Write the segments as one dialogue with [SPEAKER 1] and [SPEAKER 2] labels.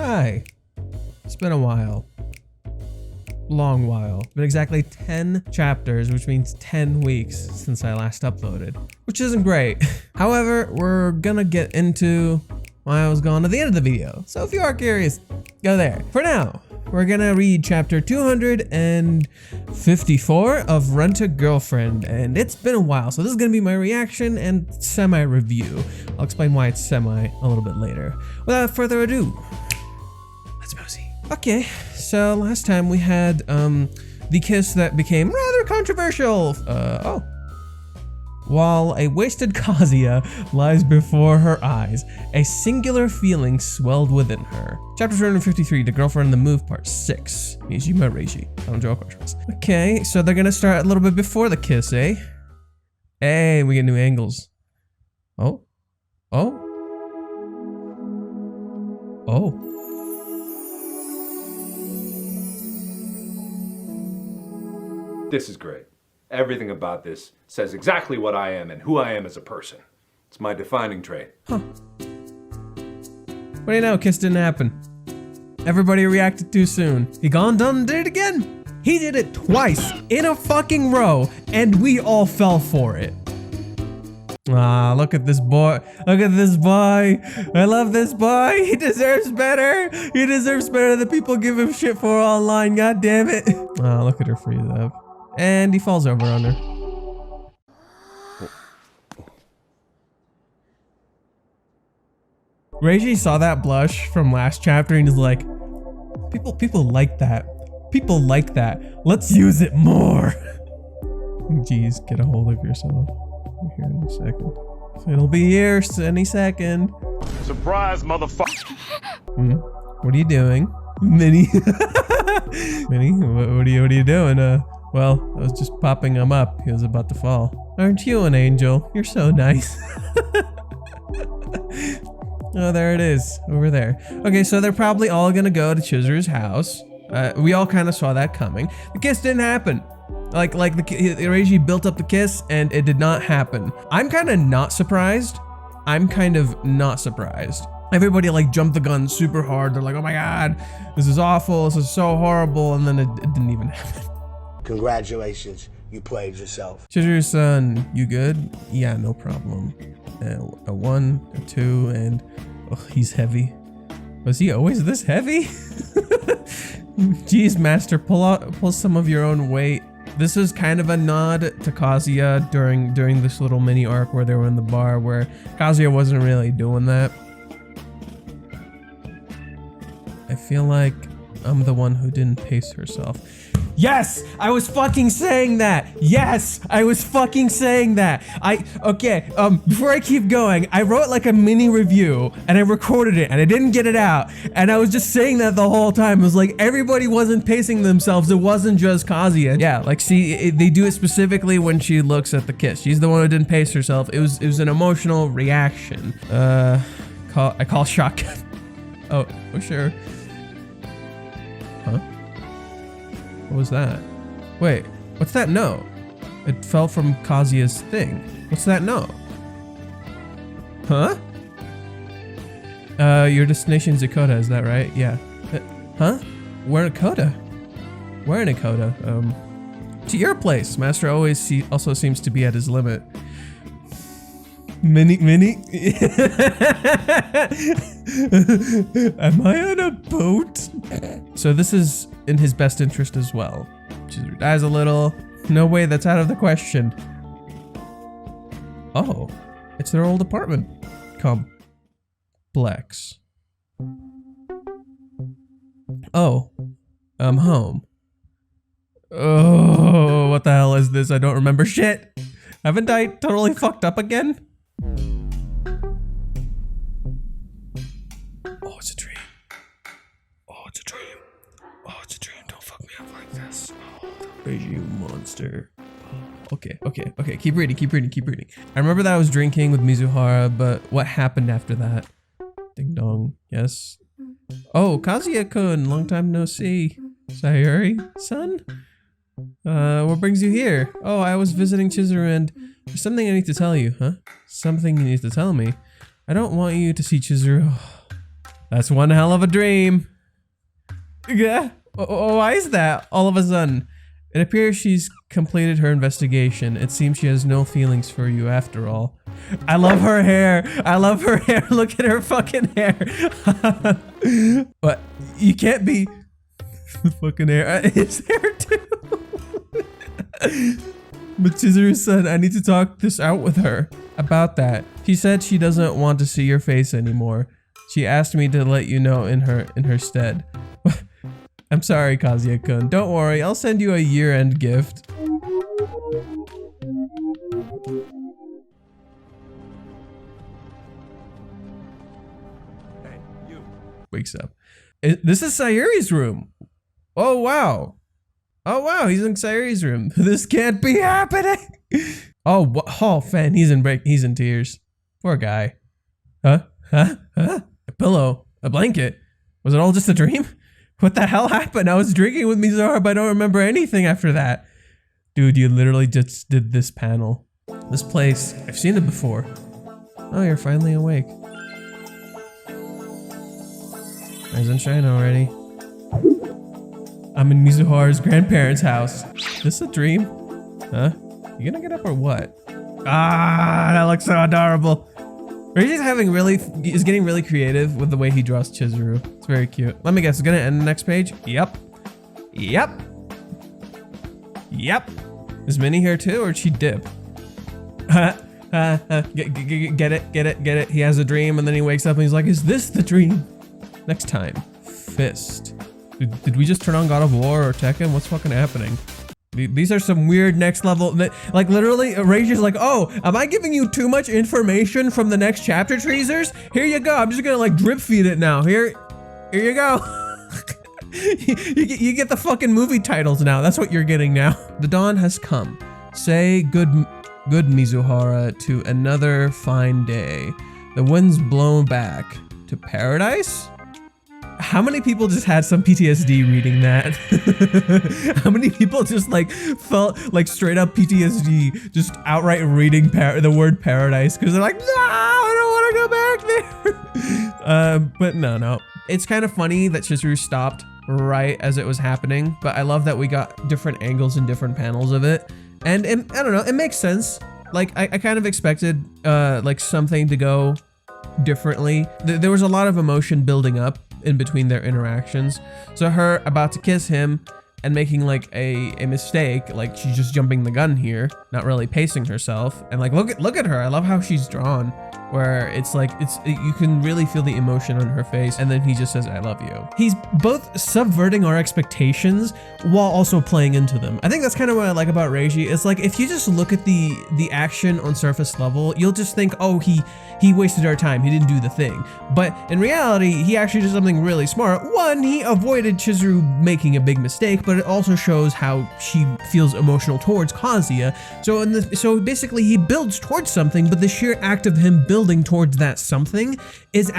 [SPEAKER 1] Hi. It's been a while. Long while. Been exactly 10 chapters, which means 10 weeks since I last uploaded, which isn't great. However, we're gonna get into why I was gone at the end of the video. So if you are curious, go there. For now, we're gonna read chapter 254 of Rent-A-Girlfriend, and it's been a while, so this is gonna be my reaction and semi-review. I'll explain why it's semi a little bit later. Without further ado, let's mosey. Okay, so last time we had the kiss that became rather controversial. While a wasted Kazuya lies before her eyes, a singular feeling swelled within her. Chapter 253, The Girlfriend on the Move, Part 6. Hiiiiiiiiiii Reishi. Kanojo Okarishimasu. Okay, so they're gonna start a little bit before the kiss, eh? Hey, we get new angles. Oh. Oh. Oh.
[SPEAKER 2] This is great. Everything about this says exactly what I am and who I am as a person. It's my defining trait.
[SPEAKER 1] Huh. What do you know? Kiss didn't happen. Everybody reacted too soon. He gone done did it again. He did it twice in a fucking row, and we all fell for it. Ah, look at this boy. Look at this boy. I love this boy. He deserves better. He deserves better than people give him shit for online. God damn it. Ah, look at her freeze up. And he falls over on her. Reishi saw that blush from last chapter and he's like, people like that. People like that. Let's use it more. Jeez, get a hold of yourself. I'll be here in a second. It'll be here any second.
[SPEAKER 3] Surprise, motherfucker.
[SPEAKER 1] What are you doing? Minnie. Minnie, what are you doing? Well, I was just popping him up. He was about to fall. Aren't you an angel? You're so nice. Oh, there it is, over there. Okay, so they're probably all gonna go to Chizuru's house. We all kind of saw that coming. The kiss didn't happen. Like Reishi built up the kiss and it did not happen. I'm kind of not surprised. Everybody like jumped the gun super hard. They're like, oh my God, this is awful. This is so horrible. And then it didn't even happen.
[SPEAKER 4] Congratulations, you played yourself.
[SPEAKER 1] Chizuru-san, you good? Yeah, no problem. A 1, a 2, and oh, he's heavy. Was he always this heavy? Jeez, master, pull some of your own weight. This is kind of a nod to Kazuya during this little mini arc where they were in the bar, where Kazuya wasn't really doing that. I feel like I'm the one who didn't pace herself. Yes, I was fucking saying that. Yes, I was fucking saying that. Okay, before I keep going, I wrote like a mini review and I recorded it and I didn't get it out. And I was just saying that the whole time. It was like everybody wasn't pacing themselves. It wasn't just Kazuya. Yeah, like see, they do it specifically when she looks at the kiss. She's the one who didn't pace herself. It was an emotional reaction. I call shotgun. Oh, sure. Huh? What was that? Wait, what's that note? It fell from Kazuya's thing. What's that note? Huh? Your destination's Dakota, is that right? Yeah. Huh? Where in Dakota? Where in Dakota? To your place. Master always also seems to be at his limit. Minnie? Am I on a boat? So this is in his best interest as well. Chizuru dies a little. No way, that's out of the question. Oh, it's their old apartment complex. Oh, I'm home. Oh, what the hell is this? I don't remember shit. Haven't I totally fucked up again? Oh, it's a dream. Oh, it's a dream. Oh, it's a dream. Don't fuck me up like this. Oh, Reishi, you monster. Okay. Keep reading. I remember that I was drinking with Mizuhara, but what happened after that? Ding dong. Yes. Oh, Kazuya-kun, long time no see. Sayuri-san? What brings you here? Oh, I was visiting Chizuru and there's something I need to tell you, huh? Something you need to tell me. I don't want you to see Chizuru. That's one hell of a dream. Yeah. Why is that? All of a sudden. It appears she's completed her investigation. It seems she has no feelings for you after all. I love her hair. I love her hair. Look at her fucking hair. But you can't be fucking hair. His hair too. But Chizuru-san, I need to talk this out with her about that. She said she doesn't want to see your face anymore. She asked me to let you know in her stead. I'm sorry, Kazuya-kun. Don't worry, I'll send you a year-end gift.
[SPEAKER 2] Hey, you.
[SPEAKER 1] Wakes up. This is Sayuri's room. Oh, wow. Oh, wow, he's in Sayuri's room. This can't be happening. Oh, Fen, he's in tears. Poor guy. Huh? A pillow? A blanket? Was it all just a dream? What the hell happened? I was drinking with Mizuhara, but I don't remember anything after that. Dude, you literally just did this panel. This place, I've seen it before. Oh, you're finally awake. Rise and shine already. I'm in Mizuhara's grandparents' house. Is this a dream? Huh? You gonna get up or what? Ah, that looks so adorable. He's getting really creative with the way he draws Chizuru. It's very cute. Let me guess, it's gonna end the next page? Yep. Is Minnie here too, or did she dip? Get it. He has a dream and then he wakes up and he's like, is this the dream? Next time, Fist. Did we just turn on God of War or Tekken? What's fucking happening? These are some weird next level, like literally Reishi's like, oh, am I giving you too much information from the next chapter teasers? Here you go, I'm just gonna like drip feed it now. Here you go. you get the fucking movie titles now, that's what you're getting now. The dawn has come. Say good Mizuhara to another fine day. The wind's blown back to paradise? How many people just had some PTSD reading that? How many people just like felt like straight up PTSD just outright reading the word paradise because they're like, no, I don't want to go back there. But no. It's kind of funny that Chizuru stopped right as it was happening, but I love that we got different angles and different panels of it. And I don't know, it makes sense. Like I kind of expected like something to go differently. There was a lot of emotion building up in between their interactions. So her about to kiss him and making like a mistake, like she's just jumping the gun here, not really pacing herself. And like, look at her. I love how she's drawn, where it's like, you can really feel the emotion on her face. And then he just says, I love you. He's both subverting our expectations while also playing into them. I think that's kind of what I like about Reishi. It's like, if you just look at the action on surface level, you'll just think, oh, he wasted our time. He didn't do the thing. But in reality, he actually did something really smart. One, he avoided Chizuru making a big mistake, but it also shows how she feels emotional towards Kazuya. So basically he builds towards something, but the sheer act of him building towards that something is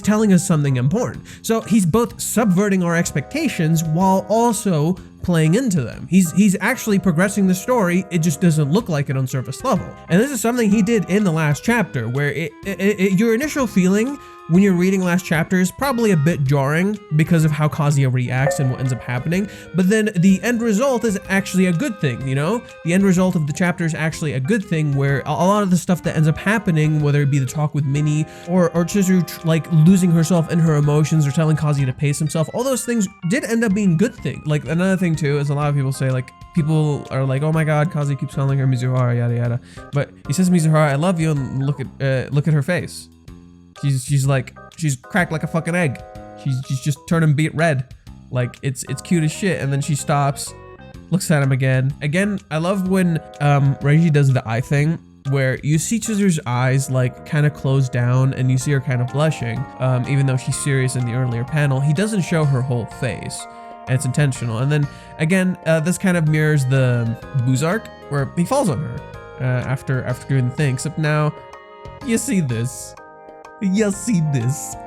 [SPEAKER 1] telling us something important. So he's both subverting our expectations while also playing into them. He's actually progressing the story. It just doesn't look like it on surface level. And this is something he did in the last chapter, where your initial feeling when you're reading last chapter is probably a bit jarring because of how Kazuya reacts and what ends up happening. But then the end result is actually a good thing, you know? The end result of the chapter is actually a good thing, where a lot of the stuff that ends up happening, whether it be the talk with Minnie or Chizuru like losing herself in her emotions or telling Kazuya to pace himself, all those things did end up being good things. Like another thing too is a lot of people say, like, people are like, oh my god, Kazuya keeps calling her Mizuhara, yada yada. But he says Mizuhara, I love you, and look at her face. She's cracked like a fucking egg. She's just turning beet red. Like it's cute as shit. And then she stops, looks at him again. Again, I love when Reishi does the eye thing, where you see Chizuru's eyes like kind of close down and you see her kind of blushing, even though she's serious in the earlier panel. He doesn't show her whole face, and it's intentional. And then again, this kind of mirrors the Boo's arc, where he falls on her after doing the thing. Except now you see this. You'll see this.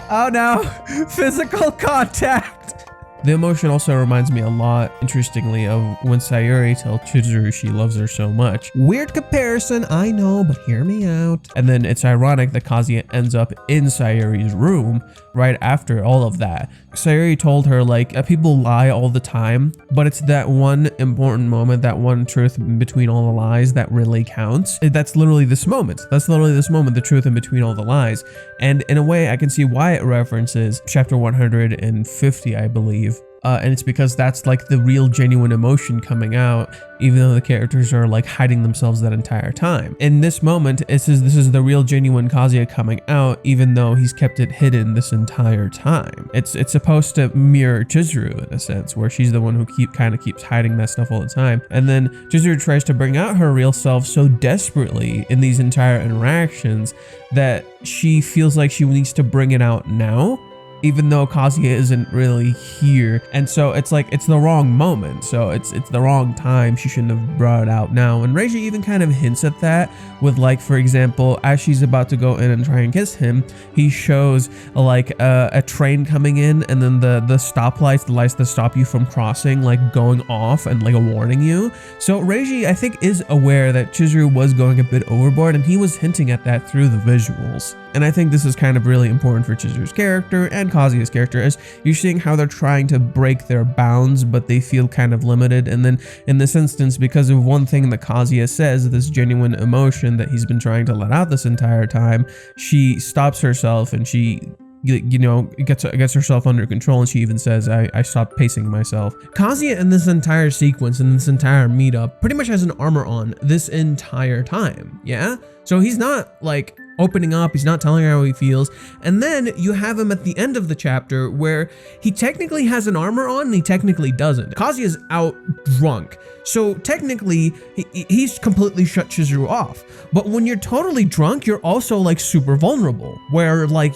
[SPEAKER 1] Oh no, physical contact. The emotion also reminds me a lot, interestingly, of when Sayuri tells Chizuru she loves her so much. Weird comparison, I know, but hear me out. And then it's ironic that Kazuya ends up in Sayuri's room right after all of that. Sayuri told her, like, people lie all the time, but it's that one important moment, that one truth between all the lies that really counts. That's literally this moment. That's literally this moment, the truth in between all the lies. And in a way, I can see why it references chapter 150, I believe. And it's because that's like the real genuine emotion coming out, even though the characters are like hiding themselves that entire time. In this moment, this is the real genuine Kazuya coming out, even though he's kept it hidden this entire time. It's supposed to mirror Chizuru in a sense, where she's the one who kind of keeps hiding that stuff all the time. And then Chizuru tries to bring out her real self so desperately in these entire interactions that she feels like she needs to bring it out now, even though Kazuya isn't really here. And so it's like, it's the wrong moment. So it's the wrong time. She shouldn't have brought it out now. And Reiji even kind of hints at that with, like, for example, as she's about to go in and try and kiss him, he shows like a train coming in, and then the stoplights, the lights that stop you from crossing, like going off and like warning you. So Reiji, I think, is aware that Chizuru was going a bit overboard, and he was hinting at that through the visuals. And I think this is kind of really important for Chizuru's character and Kazuya's character, as you're seeing how they're trying to break their bounds, but they feel kind of limited. And then in this instance, because of one thing that Kazuya says, this genuine emotion that he's been trying to let out this entire time, she stops herself and she, you know, gets herself under control, and she even says, I stopped pacing myself. Kazuya in this entire sequence, in this entire meetup, pretty much has an armor on this entire time, yeah? So he's not like opening up, he's not telling her how he feels. And then you have him at the end of the chapter where he technically has an armor on and he technically doesn't. Kazuya's out drunk, so technically he's completely shut Chizuru off. But when you're totally drunk, you're also like super vulnerable, where like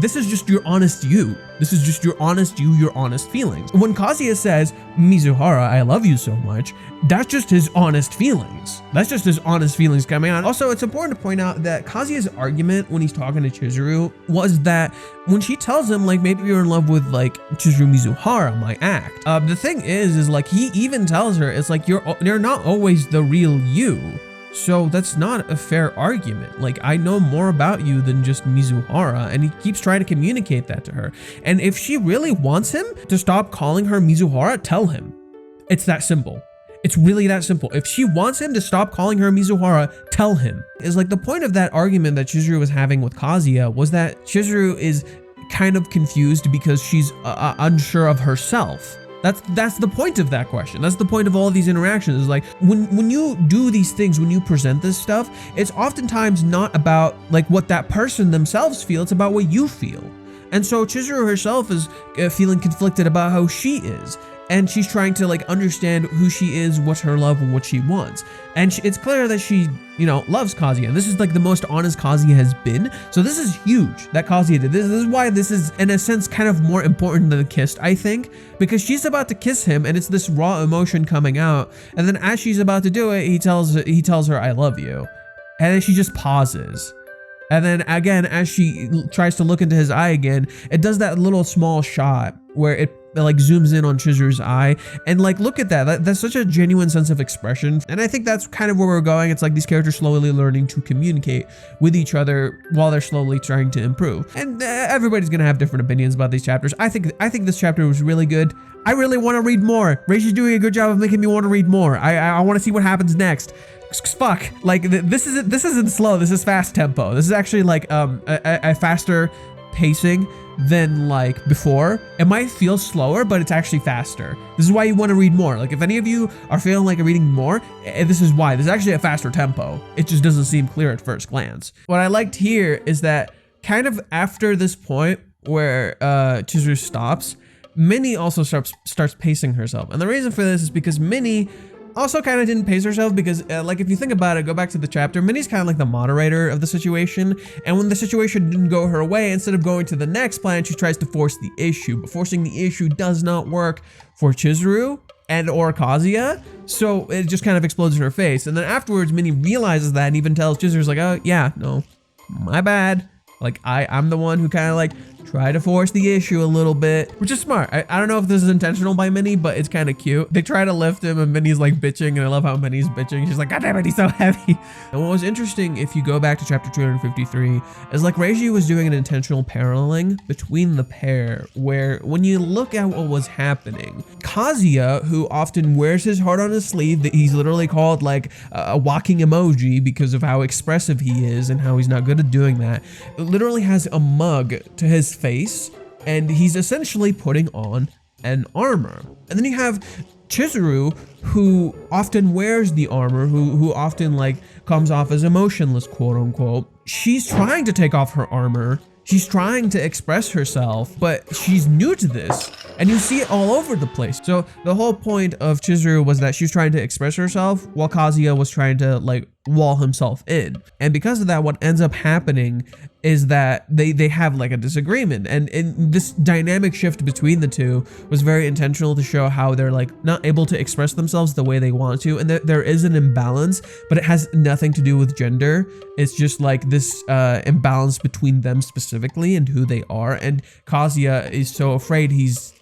[SPEAKER 1] this is just your honest you. This is just your honest you, your honest feelings. When Kazuya says, Mizuhara, I love you so much, that's just his honest feelings. That's just his honest feelings coming out. Also, it's important to point out that Kazuya's argument when he's talking to Chizuru was that when she tells him, like, maybe you're in love with like Chizuru Mizuhara, my act. The thing is like, he even tells her, it's like, you're not always the real you. So that's not a fair argument. Like, I know more about you than just Mizuhara, and he keeps trying to communicate that to her. And if she really wants him to stop calling her Mizuhara, tell him. It's that simple. It's really that simple. If she wants him to stop calling her Mizuhara, tell him. It's like the point of that argument that Chizuru was having with Kazuya was that Chizuru is kind of confused because she's unsure of herself. That's the point of that question. That's the point of all of these interactions. Is like, when you do these things, when you present this stuff, it's oftentimes not about like what that person themselves feel, it's about what you feel. And so Chizuru herself is feeling conflicted about how she is. And she's trying to like understand who she is, what's her love, and what she wants. And it's clear that she, you know, loves Kazuya. This is like the most honest Kazuya has been. So this is huge that Kazuya did. This is why this is, in a sense, kind of more important than the kiss, I think, because she's about to kiss him, and it's this raw emotion coming out. And then as she's about to do it, he tells her, I love you. And then she just pauses. And then again, as she tries to look into his eye again, it does that little small shot where it like zooms in on Chizuru's eye, and like, look at that. That's such a genuine sense of expression. And I think that's kind of where we're going. It's like these characters slowly learning to communicate with each other while they're slowly trying to improve. And everybody's gonna have different opinions about these chapters. I think this chapter was really good. I really want to read more. Reiji's doing a good job of making me want to read more. I want to see what happens next. Fuck, like this isn't slow. This is fast tempo. This is actually like a faster pacing than like before. It might feel slower, but it's actually faster. This is why you want to read more. Like, if any of you are feeling like reading more, this is why. This is actually a faster tempo. It just doesn't seem clear at first glance. What I liked here is that kind of after this point where Chizuru stops, Minnie also starts pacing herself. And the reason for this is because Minnie also kind of didn't pace herself, because like, if you think about it, go back to the chapter, Minnie's kind of like the moderator of the situation, and when the situation didn't go her way, instead of going to the next plan, she tries to force the issue, but forcing the issue does not work for Chizuru and or Kazuya, so it just kind of explodes in her face. And then afterwards, Minnie realizes that and even tells Chizuru's like, oh yeah, no, my bad. Like, I'm the one who kind of like try to force the issue a little bit, which is smart. I don't know if this is intentional by Minnie, but it's kind of cute. They try to lift him and Minnie's like bitching, and I love how Minnie's bitching. She's like, God damn it, he's so heavy. And what was interesting, if you go back to chapter 253, is like Reiji was doing an intentional paralleling between the pair, where when you look at what was happening, Kazuya, who often wears his heart on his sleeve, that he's literally called like a walking emoji because of how expressive he is and how he's not good at doing that, literally has a mug to his face, and he's essentially putting on an armor. And then you have Chizuru, who often wears the armor, who often like comes off as emotionless, quote unquote. She's trying to take off her armor. She's trying to express herself, but she's new to this, and you see it all over the place. So the whole point of Chizuru was that she was trying to express herself while Kazuya was trying to like wall himself in. And because of that, what ends up happening is that they have like a disagreement, and this dynamic shift between the two was very intentional to show how they're like not able to express themselves the way they want to, and there is an imbalance, but it has nothing to do with gender. It's just like this imbalance between them specifically and who they are, and Kazuya is so afraid he's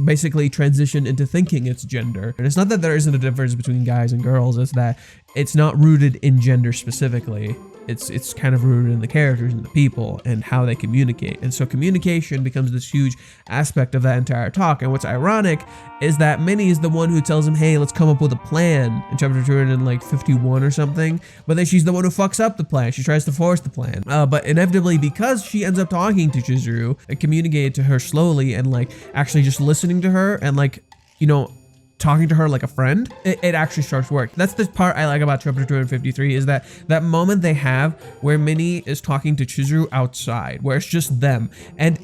[SPEAKER 1] basically transitioned into thinking it's gender. And it's not that there isn't a difference between guys and girls, it's that it's not rooted in gender specifically. It's kind of rooted in the characters and the people and how they communicate. And so communication becomes this huge aspect of that entire talk. And what's ironic is that Minnie is the one who tells him, hey, let's come up with a plan in chapter 251 or something. But then she's the one who fucks up the plan. She tries to force the plan. But inevitably, because she ends up talking to Chizuru and communicating to her slowly and like actually just listening to her and like, you know, talking to her like a friend, it actually starts working. That's the part I like about chapter 253, is that moment they have where Minnie is talking to Chizuru outside, where it's just them. And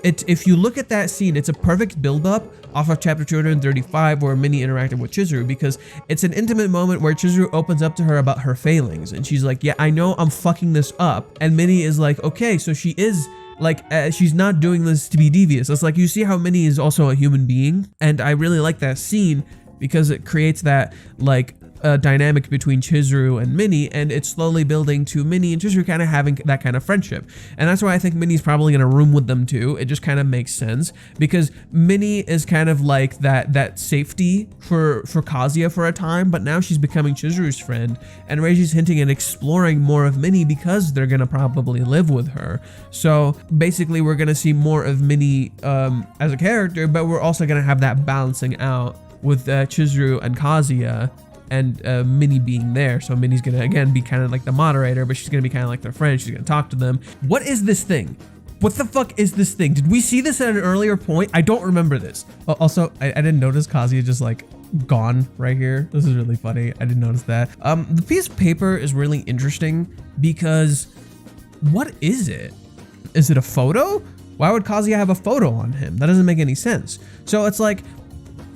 [SPEAKER 1] if you look at that scene, it's a perfect build-up off of chapter 235 where Minnie interacted with Chizuru, because it's an intimate moment where Chizuru opens up to her about her failings, and she's like, yeah, I know I'm fucking this up. And Minnie is like, okay, so she is like, she's not doing this to be devious. It's like, you see how Minnie is also a human being. And I really like that scene because it creates that like dynamic between Chizuru and Minnie, and it's slowly building to Minnie and Chizuru kind of having that kind of friendship. And that's why I think Minnie's probably gonna room with them too. It just kind of makes sense because Minnie is kind of like that safety for Kazuya for a time, but now she's becoming Chizuru's friend, and Reiji's hinting at exploring more of Minnie because they're gonna probably live with her. So basically we're gonna see more of Minnie as a character, but we're also gonna have that balancing out with Chizuru and Kazuya, and Minnie being there. So Minnie's gonna again be kind of like the moderator, but she's gonna be kind of like their friend. She's gonna talk to them. What is this thing? What the fuck is this thing? Did we see this at an earlier point? I don't remember this. Also, I didn't notice Kazuya just like gone right here. This is really funny. I didn't notice that. The piece of paper is really interesting because what is it? Is it a photo? Why would Kazuya have a photo on him? That doesn't make any sense. So it's like,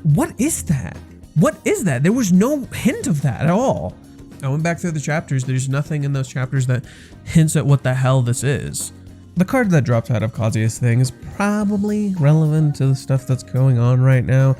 [SPEAKER 1] what is that? What is that? There was no hint of that at all. I went back through the chapters. There's nothing in those chapters that hints at what the hell this is. The card that dropped out of Kazuya's thing is probably relevant to the stuff that's going on right now,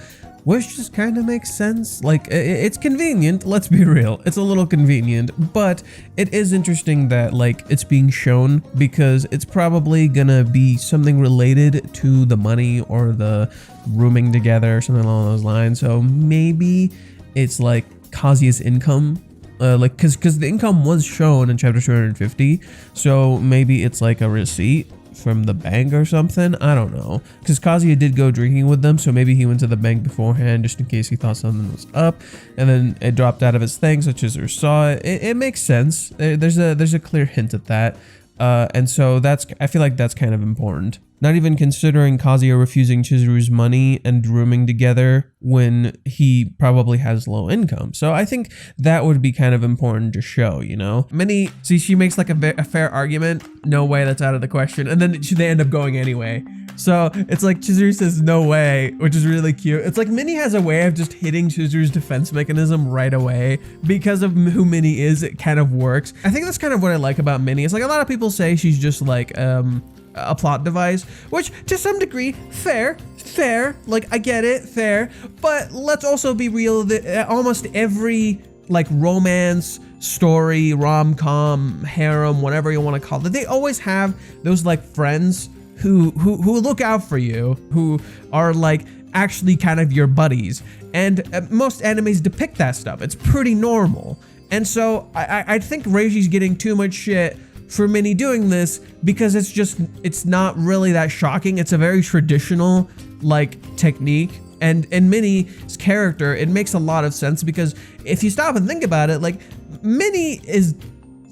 [SPEAKER 1] which just kind of makes sense. Like, it's convenient, let's be real. It's a little convenient, but it is interesting that like it's being shown because it's probably gonna be something related to the money or the rooming together or something along those lines. So maybe it's like Kazuya's income, like because the income was shown in chapter 250. So maybe it's like a receipt from the bank or something. I don't know, because Kazuya did go drinking with them, so maybe he went to the bank beforehand just in case he thought something was up, and then it dropped out of his thing, so Chizuru saw it. It makes sense. There's a clear hint at that, and so I feel like that's kind of important. Not even considering Kazuya refusing Chizuru's money and rooming together when he probably has low income. So I think that would be kind of important to show, you know? Minnie, see, she makes like a fair argument. No way, that's out of the question. And then they end up going anyway. So it's like Chizuru says no way, which is really cute. It's like Minnie has a way of just hitting Chizuru's defense mechanism right away. Because of who Minnie is, it kind of works. I think that's kind of what I like about Minnie. It's like a lot of people say she's just like, a plot device, which to some degree, fair, like I get it, fair, but let's also be real that almost every like romance story, rom-com, harem, whatever you want to call it, they always have those like friends who look out for you, who are like actually kind of your buddies. And most animes depict that stuff. It's pretty normal. And so I think Reiji's getting too much shit for Minnie doing this because it's not really that shocking. It's a very traditional like technique. And in Minnie's character, it makes a lot of sense because if you stop and think about it, like Minnie is,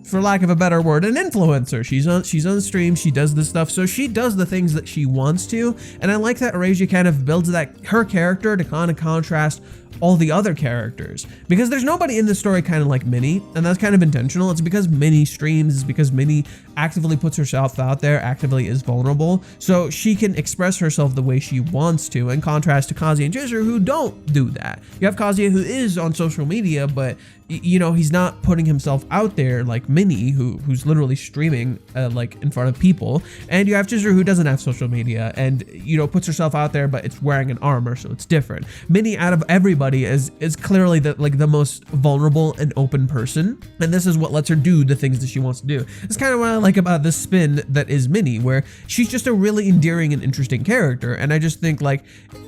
[SPEAKER 1] for lack of a better word, an influencer. She's on stream, she does this stuff, so she does the things that she wants to. And I like that Reiji kind of builds her character to kind of contrast all the other characters, because there's nobody in the story kind of like Minnie, and that's kind of intentional. It's because Minnie streams, it's because Minnie actively puts herself out there, actively is vulnerable, so she can express herself the way she wants to, in contrast to Kazuya and Chizuru, who don't do that. You have Kazuya, who is on social media, but you know, he's not putting himself out there like Minnie, who's literally streaming like in front of people. And you have Chizuru, who doesn't have social media and, you know, puts herself out there, but it's wearing an armor, so it's different. Minnie, out of everybody, is clearly the most vulnerable and open person, and this is what lets her do the things that she wants to do. It's kind of what I like about this spin that is Minnie, where she's just a really endearing and interesting character. And I just think like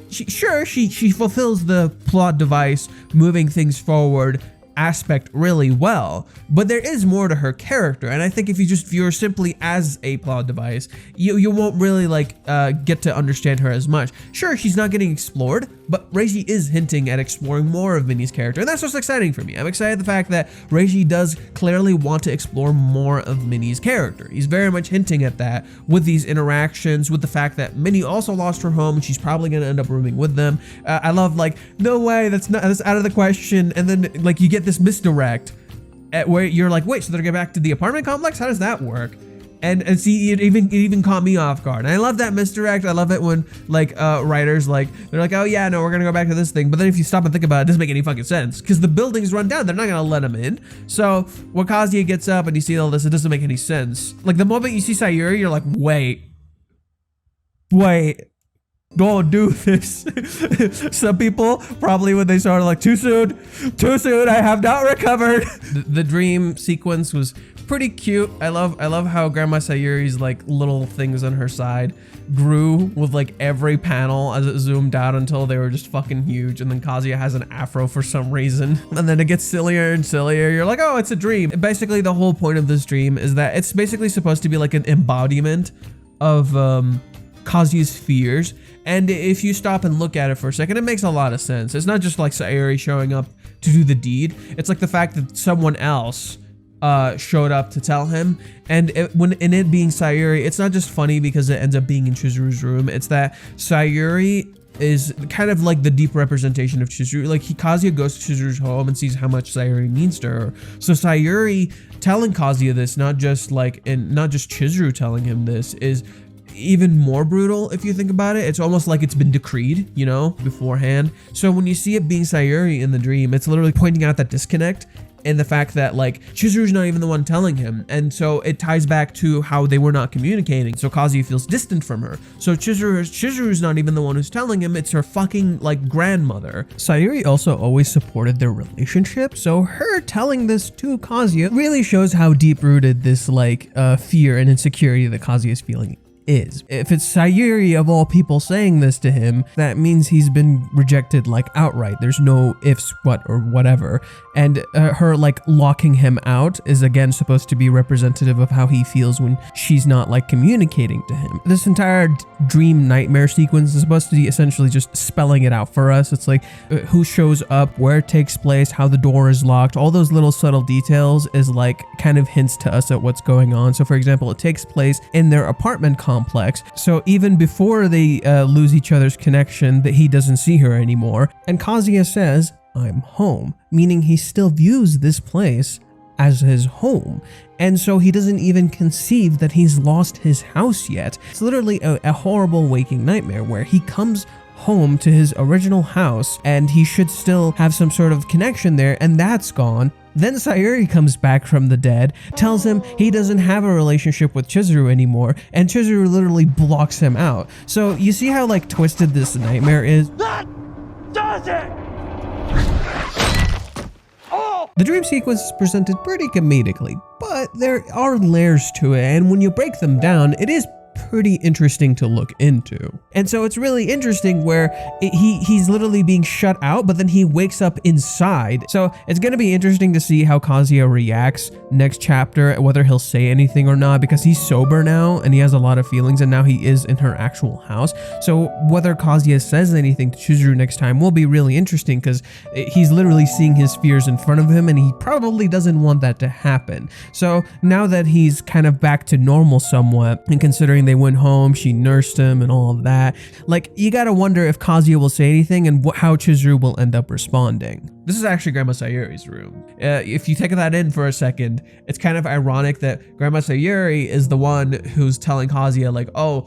[SPEAKER 1] she fulfills the plot device, moving things forward aspect really well, but there is more to her character. And I think if you just view her simply as a plot device, you won't really like get to understand her as much. Sure, she's not getting explored, but Reiji is hinting at exploring more of Minnie's character, and that's what's exciting for me. I'm excited the fact that Reiji does clearly want to explore more of Minnie's character. He's very much hinting at that with these interactions, with the fact that Minnie also lost her home and she's probably going to end up rooming with them. I love like, no way, that's out of the question. And then like you get this misdirect at where you're like, wait, so they're going back to the apartment complex? How does that work? And see, it even caught me off guard. And I love that misdirect. I love it when like writers they're like, oh yeah, no, we're gonna go back to this thing. But then if you stop and think about it, it doesn't make any fucking sense because the building's run down. They're not gonna let him in. So when Kazuya gets up and you see all this, it doesn't make any sense. Like the moment you see Sayuri, you're like, wait, don't do this. Some people probably when they started like too soon, I have not recovered. The dream sequence was pretty cute. I love how Grandma Sayuri's like little things on her side grew with like every panel as it zoomed out until they were just fucking huge. And then Kazuya has an afro for some reason. And then it gets sillier and sillier. You're like, oh, it's a dream. Basically, the whole point of this dream is that it's basically supposed to be like an embodiment of Kazuya's fears. And if you stop and look at it for a second, it makes a lot of sense. It's not just like Sayuri showing up to do the deed. It's like the fact that someone else showed up to tell him. And it being Sayuri, it's not just funny because it ends up being in Chizuru's room. It's that Sayuri is kind of like the deep representation of Chizuru. Like Kazuya goes to Chizuru's home and sees how much Sayuri means to her. So Sayuri telling Kazuya this, not just Chizuru telling him this, is even more brutal if you think about it. It's almost like it's been decreed, you know, beforehand. So when you see it being Sayuri in the dream, it's literally pointing out that disconnect and the fact that like Chizuru's not even the one telling him. And so it ties back to how they were not communicating. So Kazuya feels distant from her. So Chizuru's not even the one who's telling him, it's her fucking like grandmother. Sayuri also always supported their relationship. So her telling this to Kazuya really shows how deep rooted this like fear and insecurity that Kazuya is feeling is. If it's Sayuri of all people saying this to him, that means he's been rejected like outright. There's no ifs, what, or whatever. And her like locking him out is again supposed to be representative of how he feels when she's not like communicating to him. This entire dream nightmare sequence is supposed to be essentially just spelling it out for us. It's like who shows up, where it takes place, how the door is locked. All those little subtle details is like kind of hints to us at what's going on. So for example, it takes place in their apartment complex. So even before they lose each other's connection, that he doesn't see her anymore. And Kazuya says, I'm home, meaning he still views this place as his home. And so he doesn't even conceive that he's lost his house yet. It's literally a horrible waking nightmare where he comes home to his original house and he should still have some sort of connection there, and that's gone. Then Sayuri comes back from the dead, tells him he doesn't have a relationship with Chizuru anymore, and Chizuru literally blocks him out. So you see how like twisted this nightmare is?
[SPEAKER 3] That does it!
[SPEAKER 1] The dream sequence is presented pretty comedically, but there are layers to it, and when you break them down, it is pretty interesting to look into. And so it's really interesting where he's literally being shut out, but then he wakes up inside. So it's going to be interesting to see how Kazuya reacts next chapter, whether he'll say anything or not, because he's sober now and he has a lot of feelings, and now he is in her actual house. So whether Kazuya says anything to Chizuru next time will be really interesting, because he's literally seeing his fears in front of him and he probably doesn't want that to happen. So now that he's kind of back to normal somewhat, and considering they went home, she nursed him and all of that, like, you gotta wonder if Kazuya will say anything and how Chizuru will end up responding. This is actually Grandma Sayuri's room. If you take that in for a second, it's kind of ironic that Grandma Sayuri is the one who's telling Kazuya, like, oh,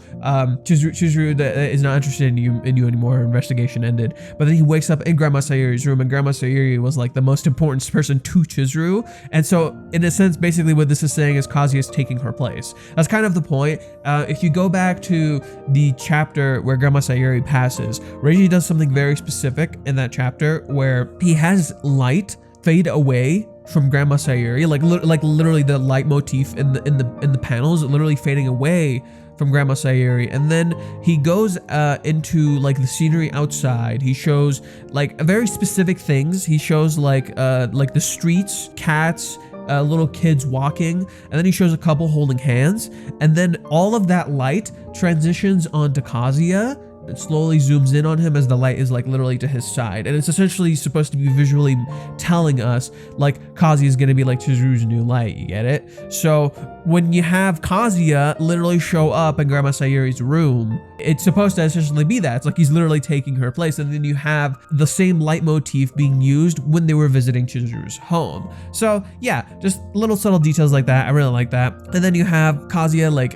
[SPEAKER 1] Chizuru is not interested in you anymore, investigation ended. But then he wakes up in Grandma Sayuri's room, and Grandma Sayuri was like the most important person to Chizuru. And so in a sense, basically what this is saying is Kazuya is taking her place. That's kind of the point. If you go back to the chapter where Grandma Sayuri passes, Reiji does something very specific in that chapter where he has light fade away from Grandma Sayuri, like literally the light motif in the panels literally fading away from Grandma Sayuri, and then he goes into like the scenery outside. He shows like very specific things. He shows like the streets, cats, little kids walking, and then he shows a couple holding hands, and then all of that light transitions onto Kazuya. It slowly zooms in on him as the light is like literally to his side, and it's essentially supposed to be visually telling us like Kazuya is gonna be like Chizuru's new light. You get it? So when you have Kazuya literally show up in Grandma Sayuri's room, it's supposed to essentially be that. It's like he's literally taking her place, and then you have the same light motif being used when they were visiting Chizuru's home. So yeah, just little subtle details like that. I really like that. And then you have Kazuya like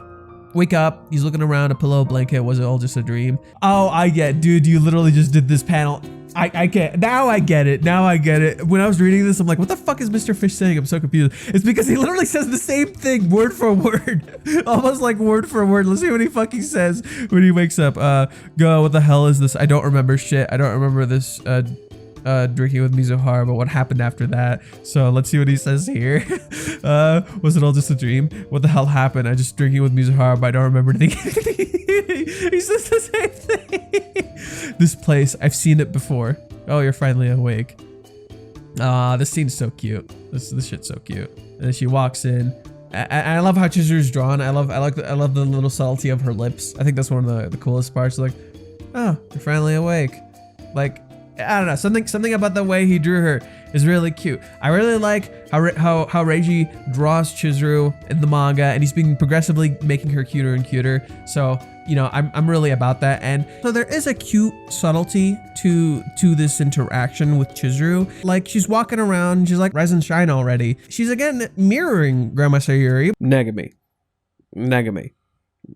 [SPEAKER 1] wake up, he's looking around, a pillow, blanket, was it all just a dream? Oh, I get, dude, you literally just did this panel. I get, now I get it, now I get it. When I was reading this, I'm like, what the fuck is Mr. Fish saying? I'm so confused. It's because he literally says the same thing, word for word, almost like word for word. Let's see what he fucking says when he wakes up. Go, what the hell is this? I don't remember shit. I don't remember this, drinking with Mizuhara, but what happened after that? So let's see what he says here. Was it all just a dream? What the hell happened? I just drinking with Mizuhara, but I don't remember anything. He says the same thing. This place, I've seen it before. Oh, you're finally awake. This scene's so cute. This shit's so cute. And then she walks in. I love how Chizuru's drawn. I love the little subtlety of her lips. I think that's one of the coolest parts. Like, oh, you're finally awake. Like, I don't know, something about the way he drew her is really cute. I really like how Reiji draws Chizuru in the manga, and he's been progressively making her cuter and cuter. So, you know, I'm really about that. And so there is a cute subtlety to this interaction with Chizuru. Like, she's walking around, she's like, rise and shine already. She's again mirroring Grandma Sayuri. Negami.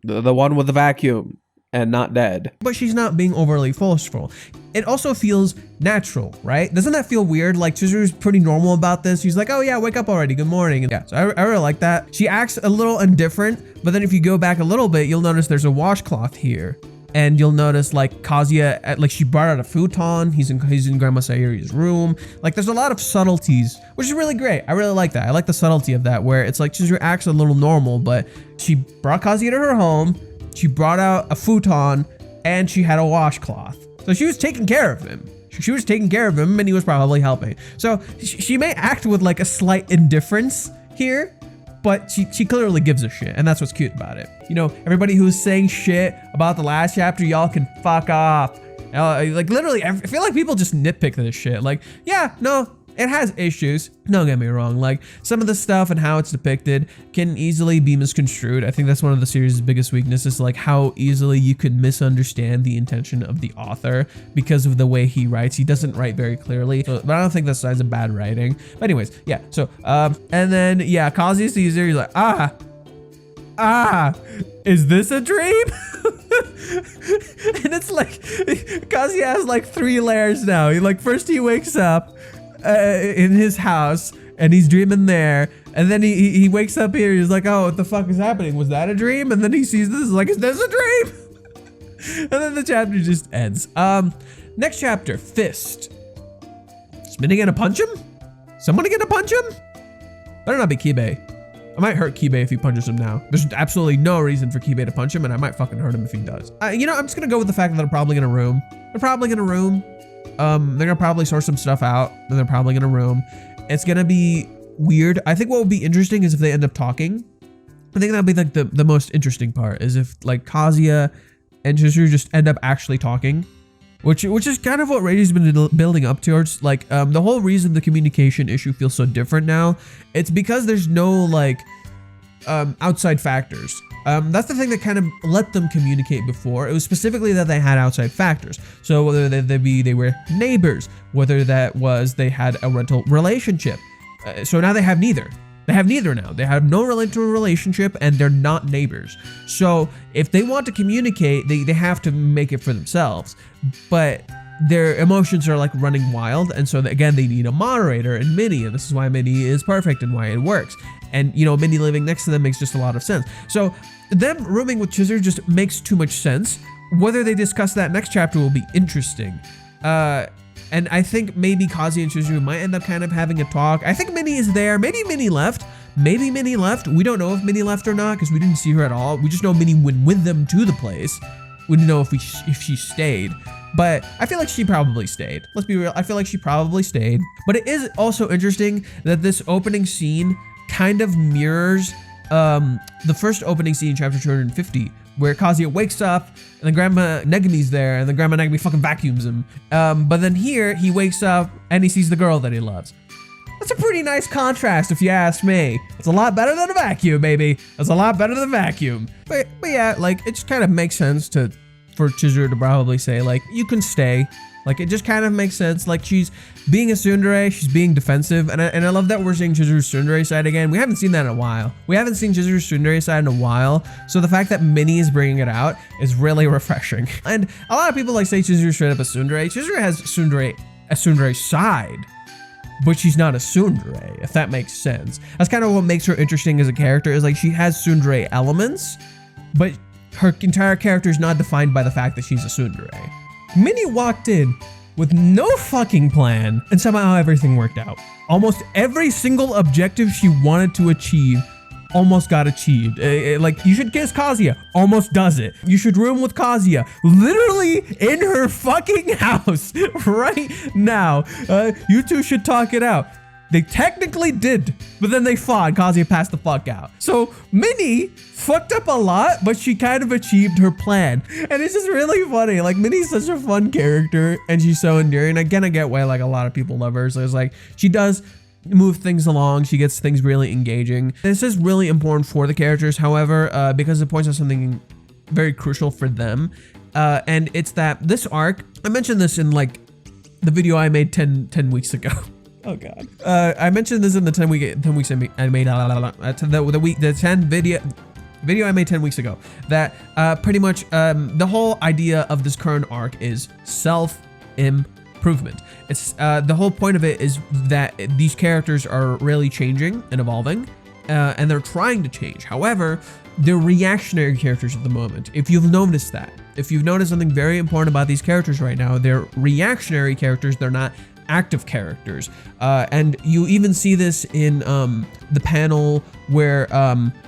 [SPEAKER 1] The one with the vacuum and not dead. But she's not being overly forceful. It also feels natural, right? Doesn't that feel weird? Like, Chizuru's pretty normal about this. She's like, oh yeah, wake up already, good morning. And yeah, so I really like that. She acts a little indifferent, but then if you go back a little bit, you'll notice there's a washcloth here. And you'll notice like Kazuya, like she brought out a futon. He's in Grandma Sayuri's room. Like, there's a lot of subtleties, which is really great. I really like that. I like the subtlety of that, where it's like Chizuru acts a little normal, but she brought Kazuya to her home. She brought out a futon, and she had a washcloth. So she was taking care of him. She was taking care of him, and he was probably helping. So she may act with like a slight indifference here, but she clearly gives a shit, and that's what's cute about it. You know, everybody who's saying shit about the last chapter, y'all can fuck off. Like, literally, I feel like people just nitpick this shit. Like, yeah, no, it has issues. Don't get me wrong. Like, some of the stuff and how it's depicted can easily be misconstrued. I think that's one of the series' biggest weaknesses, like how easily you could misunderstand the intention of the author because of the way he writes. He doesn't write very clearly, so, but I don't think that's signs of bad writing. But anyways, yeah. So, and then yeah, Kazuya sees her. He's like, is this a dream? And it's like Kazuya has like 3 layers now. First he wakes up in his house and he's dreaming there, and then he wakes up here. He's like, oh, what the fuck is happening? Was that a dream? And then he sees this, like, is this a dream? And then the chapter just ends. Next chapter, Fist. Somebody gonna punch him? Someone gonna punch him? Better not be Kibe. I might hurt Kibe if he punches him now. There's absolutely no reason for Kibe to punch him, and I might fucking hurt him if he does. You know, I'm just gonna go with the fact that they're probably gonna room. They're probably gonna room. They're gonna probably sort some stuff out, and they're probably gonna room. It's gonna be weird. I think what would be interesting is if they end up talking. I think that'd be like the most interesting part is if like Kazuya and Chizuru just end up actually talking, which is kind of what Radio's been building up towards. Like the whole reason the communication issue feels so different now, it's because there's no like outside factors. That's the thing that kind of let them communicate before. It was specifically that they had outside factors. So whether they were neighbors, whether that was they had a rental relationship. So now they have neither. They have neither now. They have no rental relationship and they're not neighbors. So if they want to communicate, they have to make it for themselves. But their emotions are like running wild. And so again, they need a moderator and Minnie. And this is why Minnie is perfect and why it works. And you know, Minnie living next to them makes just a lot of sense. So them rooming with Chizuru just makes too much sense. Whether they discuss that next chapter will be interesting. And I think maybe Kazuya and Chizuru might end up kind of having a talk. I think Minnie is there. Maybe Minnie left. Maybe Minnie left. We don't know if Minnie left or not because we didn't see her at all. We just know Minnie went with them to the place. We didn't know if she stayed. But I feel like she probably stayed. Let's be real. I feel like she probably stayed. But it is also interesting that this opening scene kind of mirrors the first opening scene in chapter 250, where Kazuya wakes up and then Grandma Negumi's there and then Grandma Negumi fucking vacuums him. But then here he wakes up and he sees the girl that he loves. That's a pretty nice contrast if you ask me. It's a lot better than a vacuum, baby. It's a lot better than a vacuum. But yeah, like it just kind of makes sense for Chizuru to probably say like, you can stay. Like it just kind of makes sense. Like she's being a tsundere, she's being defensive, and I love that we're seeing Chizuru's tsundere side again. We haven't seen that in a while. We haven't seen Chizuru's tsundere side in a while. So the fact that Minnie is bringing it out is really refreshing. And a lot of people like say Chizuru straight up a tsundere. Chizuru has a tsundere side, but she's not a tsundere, if that makes sense. That's kind of what makes her interesting as a character. Is like she has tsundere elements, but her entire character is not defined by the fact that she's a tsundere. Minnie walked in with no fucking plan, and somehow everything worked out. Almost every single objective she wanted to achieve almost got achieved. Like, you should kiss Kazuya, almost does it. You should room with Kazuya, literally in her fucking house right now. You two should talk it out. They technically did, but then they fought. Kazuya passed the fuck out. So Minnie fucked up a lot, but she kind of achieved her plan. And it's just really funny. Like Minnie's such a fun character and she's so endearing. I get why like a lot of people love her. So it's like, she does move things along. She gets things really engaging. This is really important for the characters, however, because it points out something very crucial for them. And it's that this arc, I mentioned this in like the video I made 10 weeks ago. Oh god. I mentioned this in the 10 weeks I made the 10 video I made 10 weeks ago, that pretty much the whole idea of this current arc is self-improvement. It's the whole point of it is that these characters are really changing and evolving, and they're trying to change. However, they're reactionary characters at the moment. If you've noticed that, if you've noticed something very important about these characters right now, they're reactionary characters. They're not active characters, and you even see this in the panel where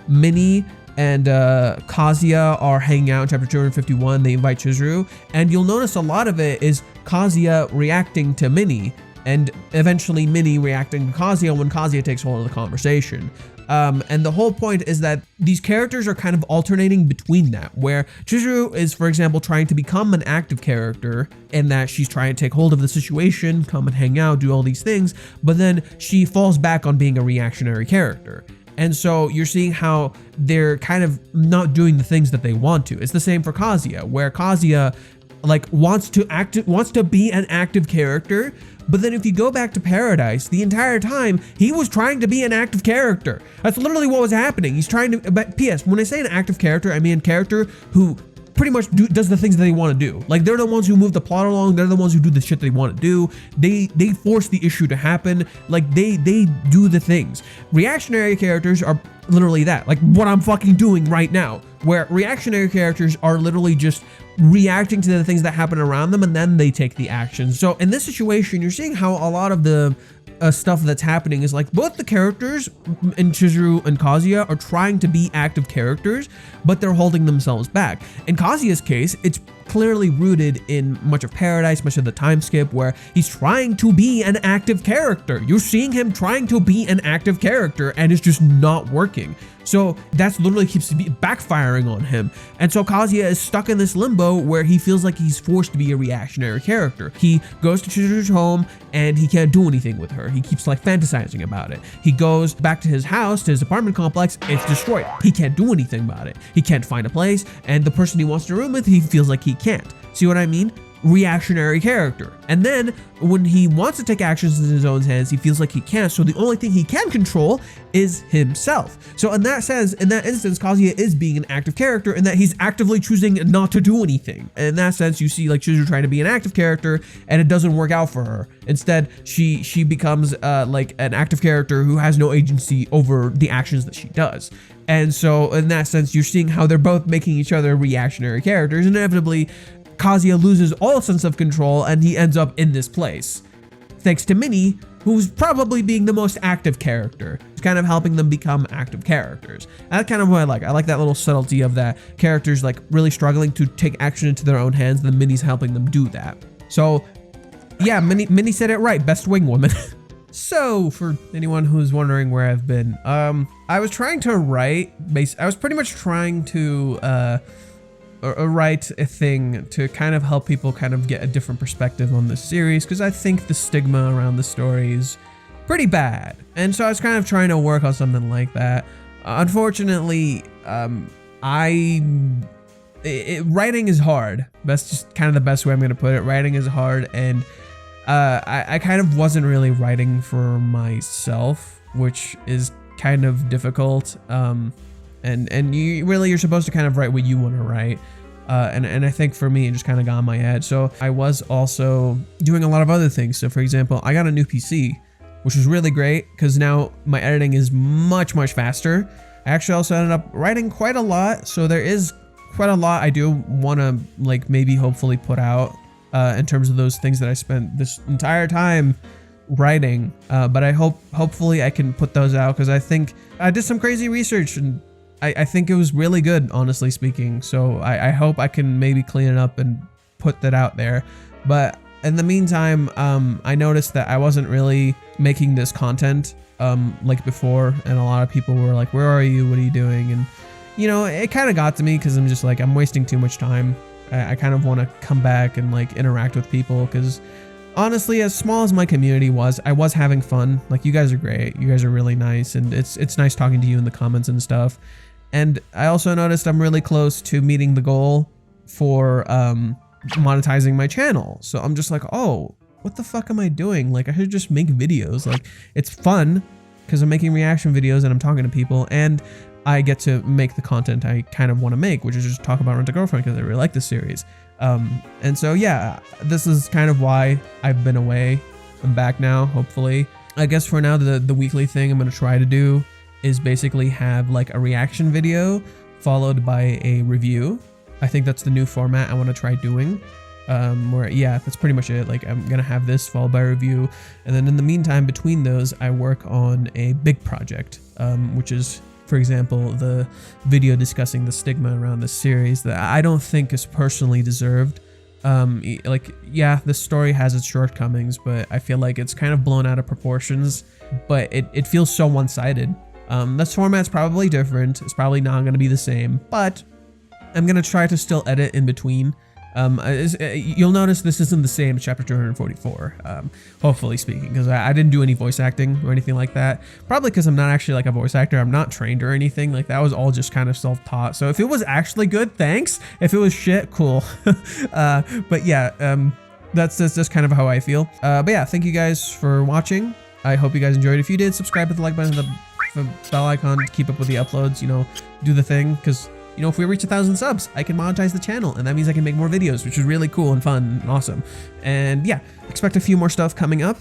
[SPEAKER 1] Minnie and Kazuya are hanging out in chapter 251. They invite Chizuru, and you'll notice a lot of it is Kazuya reacting to Minnie, and eventually Minnie reacting to Kazuya when Kazuya takes hold of the conversation. And the whole point is that these characters are kind of alternating between that, where Chizuru is, for example, trying to become an active character in that she's trying to take hold of the situation, come and hang out, do all these things, but then she falls back on being a reactionary character. And so you're seeing how they're kind of not doing the things that they want to. It's the same for Kazuya, where Kazuya like wants to be an active character, but then if you go back to Paradise, the entire time he was trying to be an active character. That's literally what was happening. He's trying to, but P.S. when I say an active character, I mean a character who pretty much does the things that they want to do. Like they're the ones who move the plot along. They're the ones who do the shit they want to do. They force the issue to happen. Like they do the things. Reactionary characters are literally that. Like what I'm fucking doing right now. Where reactionary characters are literally just reacting to the things that happen around them and then they take the action. So in this situation, you're seeing how a lot of the stuff that's happening is like both the characters in Chizuru and Kazuya are trying to be active characters, but they're holding themselves back. In Kazuya's case, it's clearly rooted in much of Paradise, much of the time skip, where he's trying to be an active character. You're seeing him trying to be an active character and it's just not working. So that's literally keeps backfiring on him. And so Kazuya is stuck in this limbo where he feels like he's forced to be a reactionary character. He goes to Chizuru's home and he can't do anything with her. He keeps like fantasizing about it. He goes back to his house, to his apartment complex, it's destroyed. He can't do anything about it. He can't find a place, and the person he wants to room with, he feels like he can't. See what I mean? Reactionary character. And then when he wants to take actions in his own hands, he feels like he can't. So the only thing he can control is himself. So in that sense, in that instance, Kazuya is being an active character in that he's actively choosing not to do anything. And in that sense, you see like Chizuru trying to be an active character and it doesn't work out for her. Instead, she becomes like an active character who has no agency over the actions that she does. And so in that sense, you're seeing how they're both making each other reactionary characters. Inevitably, Kazuya loses all sense of control and he ends up in this place. Thanks to Minnie, who's probably being the most active character. It's kind of helping them become active characters. And that's kind of what I like. I like that little subtlety of that characters like really struggling to take action into their own hands, then Minnie's helping them do that. So yeah, Minnie said it right, best wing woman. So for anyone who's wondering where I've been, I was trying to write, I was pretty much trying to write a thing to kind of help people kind of get a different perspective on this series, because I think the stigma around the story is pretty bad. And so I was kind of trying to work on something like that. Unfortunately, writing is hard. That's just kind of the best way I'm going to put it. Writing is hard, and I kind of wasn't really writing for myself, which is kind of difficult. And you're supposed to kind of write what you want to write. And I think for me, it just kind of got in my head. So I was also doing a lot of other things. So for example, I got a new PC, which was really great because now my editing is much, much faster. I actually also ended up writing quite a lot. So there is quite a lot I do want to like maybe hopefully put out in terms of those things that I spent this entire time writing. But I hopefully I can put those out because I think I did some crazy research and I think it was really good, honestly speaking. So I hope I can maybe clean it up and put that out there. But in the meantime, I noticed that I wasn't really making this content like before. And a lot of people were like, where are you? What are you doing? And, you know, it kind of got to me because I'm just like, I'm wasting too much time. I kind of want to come back and like interact with people because honestly, as small as my community was, I was having fun. Like, you guys are great. You guys are really nice. And it's nice talking to you in the comments and stuff. And I also noticed I'm really close to meeting the goal for monetizing my channel. So I'm just like, oh, what the fuck am I doing? Like, I should just make videos. Like, it's fun because I'm making reaction videos and I'm talking to people and I get to make the content I kind of want to make, which is just talk about Rent a Girlfriend because I really like this series. And so, yeah, this is kind of why I've been away. I'm back now, hopefully. I guess for now, the weekly thing I'm going to try to do is basically have like a reaction video followed by a review. I think that's the new format I want to try doing. Where, yeah, that's pretty much it. Like, I'm going to have this followed by a review. And then in the meantime, between those, I work on a big project, which is, for example, the video discussing the stigma around this series that I don't think is personally deserved. Like, yeah, this story has its shortcomings, but I feel like it's kind of blown out of proportions, but it feels so one-sided. This format's probably different. It's probably not going to be the same, but I'm going to try to still edit in between. You'll notice this isn't the same as chapter 244, hopefully speaking, because I didn't do any voice acting or anything like that. Probably because I'm not actually like a voice actor. I'm not trained or anything. Like, that was all just kind of self-taught. So if it was actually good, thanks. If it was shit, cool. But yeah, that's just kind of how I feel. But yeah, thank you guys for watching. I hope you guys enjoyed. If you did, subscribe, hit the like button, the bell icon to keep up with the uploads, you know, do the thing, because, you know, if we reach 1,000 subs, I can monetize the channel, and that means I can make more videos, which is really cool and fun and awesome. And yeah, expect a few more stuff coming up.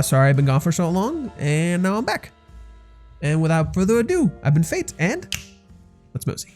[SPEAKER 1] Sorry I've been gone for so long, and now I'm back. And without further ado, I've been Fate, and let's mosey.